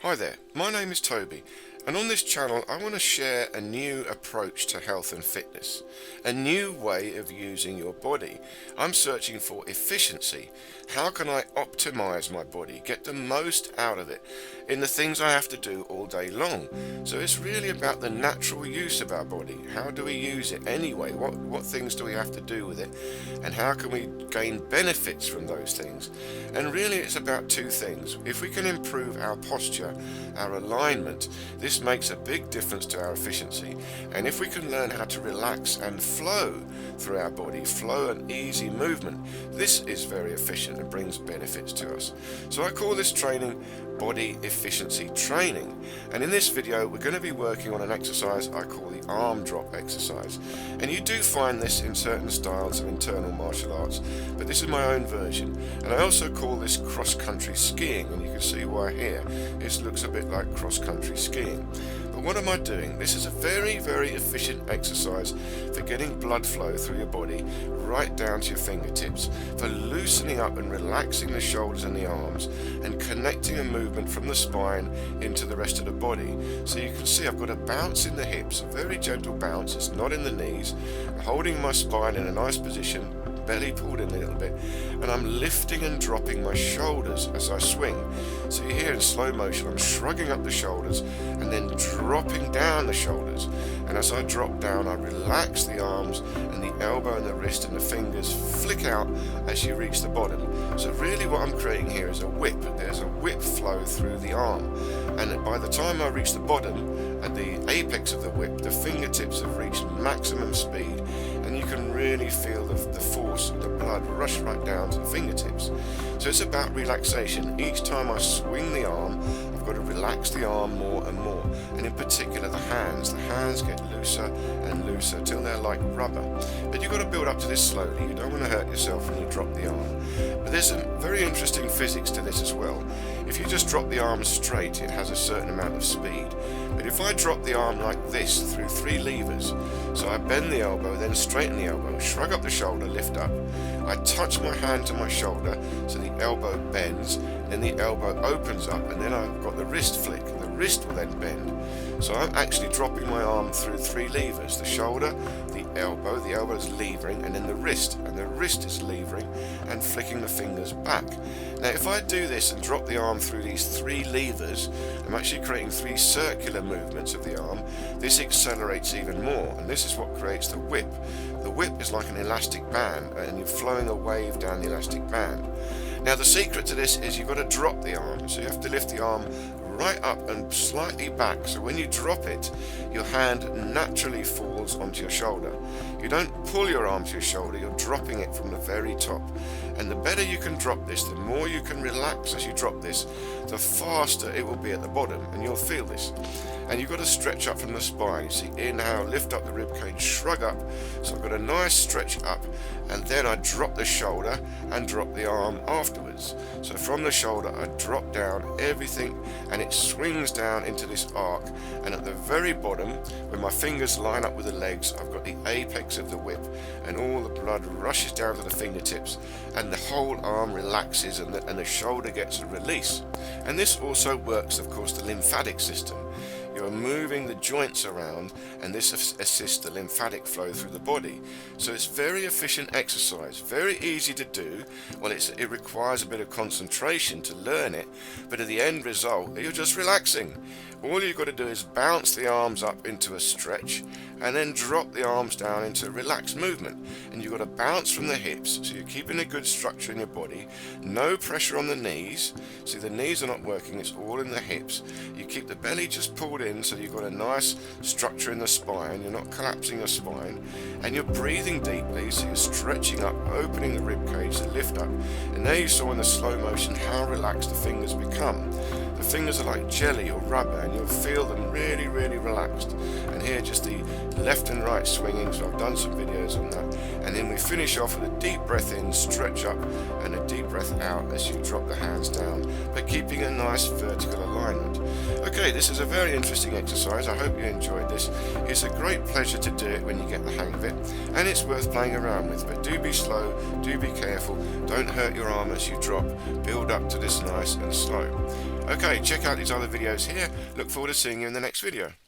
Hi there, my name is Toby, and on this channel I want to share a new approach to health and fitness, a new way of using your body. I'm searching for efficiency. How can I optimize my body, get the most out of it in the things I have to do all day long? So it's really about the natural use of our body. How do we use it anyway? What things do we have to do with it? And how can we gain benefits from those things? And really it's about two things. If we can improve our posture, our alignment, this makes a big difference to our efficiency. And if we can learn how to relax and flow through our body, flow and easy movement, this is very efficient and brings benefits to us. So I call this training body efficiency training, and in this video we're going to be working on an exercise I call the arm drop exercise. And you do find this in certain styles of internal martial arts, but this is my own version. And I also call this cross-country skiing, and you can see why here it looks a bit like cross-country skiing. But what am I doing? This is a very efficient exercise for getting blood flow through your body right down to your fingertips, for loosening up and relaxing the shoulders and the arms, and connecting a movement from the spine into the rest of the body. So you can see I've got a bounce in the hips, a very gentle bounce. It's not in the knees. I'm holding my spine in a nice position, belly pulled in a little bit, and I'm lifting and dropping my shoulders as I swing. So you hear in slow motion I'm shrugging up the shoulders and then dropping down the shoulders, and as I drop down I relax the arms, and the elbow and the wrist and the fingers flick out as you reach the bottom. So really what I'm creating here is a whip. There's a whip flow through the arm, and by the time I reach the bottom, at the apex of the whip, the fingertips have reached maximum speed, and you can really feel the force of the blood rush right down to the fingertips. So it's about relaxation. Each time I swing the arm, I've got to relax the arm more and more, and in particular the hands. The hands get looser and looser till they're like rubber. But you've got to build up to this slowly. You don't want to hurt yourself when you drop the arm. But there's some very interesting physics to this as well. If you just drop the arm straight, it has a certain amount of speed. But if I drop the arm like this through 3 levers, so I bend the elbow, then straighten the elbow, shrug up the shoulder, lift up, I touch my hand to my shoulder so the elbow bends, then the elbow opens up, and then I've got the wrist flick. The wrist will then bend. So I'm actually dropping my arm through 3 levers: the shoulder, the elbow is levering, and then the wrist, and the wrist is levering and flicking the fingers back. Now if I do this and drop the arm through these 3 levers, I'm actually creating 3 circular movements of the arm. This accelerates even more, and this is what creates the whip. The whip is like an elastic band, and you're flowing a wave down the elastic band. Now the secret to this is you've got to drop the arm, so you have to lift the arm right up and slightly back, so when you drop it, your hand naturally falls onto your shoulder. You don't pull your arm to your shoulder, you're dropping it from the very top. And the better you can drop this, the more you can relax as you drop this, the faster it will be at the bottom, and you'll feel this. And you've got to stretch up from the spine. You see, inhale, lift up the rib cage, shrug up. So I've got a nice stretch up, and then I drop the shoulder and drop the arm afterwards. So from the shoulder I drop down everything, and it swings down into this arc, and at the very bottom, when my fingers line up with the legs, I've got the apex of the whip, and all the blood rushes down to the fingertips, and the whole arm relaxes, and the shoulder gets a release. And this also works, of course, the lymphatic system. You're moving the joints around, and this assists the lymphatic flow through the body. So it's very efficient exercise, very easy to do. Well, it requires a bit of concentration to learn it, but at the end result, you're just relaxing. All you've got to do is bounce the arms up into a stretch, and then drop the arms down into a relaxed movement. And you've got to bounce from the hips, so you're keeping a good structure in your body. No pressure on the knees. See, the knees are not working, it's all in the hips. You keep the belly just pulled in, so you've got a nice structure in the spine. You're not collapsing your spine, and you're breathing deeply, so you're stretching up, opening the rib cage to lift up. And there you saw in the slow motion how relaxed the fingers become. The fingers are like jelly or rubber, and you'll feel them really relaxed. And here just the left and right swinging, so I've done some videos on that. And then we finish off with a deep breath in, stretch up, and a deep breath out as you drop the hands down, but keeping a nice vertical alignment. Okay, this is a very interesting exercise. I hope you enjoyed this. It's a great pleasure to do it when you get the hang of it, and it's worth playing around with. But do be slow, do be careful, don't hurt your arm as you drop. Build up to this nice and slow. Okay, check out these other videos here. Look forward to seeing you in the next video.